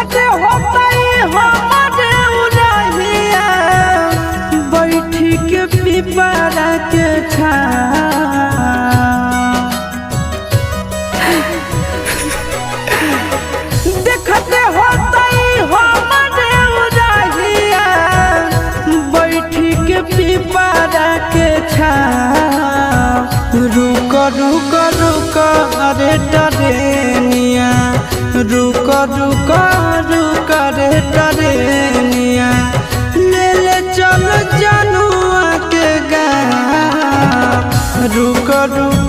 देखते होता हमारे उड़हिया बैठी के पिपरा के देखते होता हमारे उड़हिया बैठी के पिपरा के रुक रुक रुक अरे टरेनिया रुक रुक रुक रे टरेनिया ले ले चल जनुआ के गाँव रुक रुक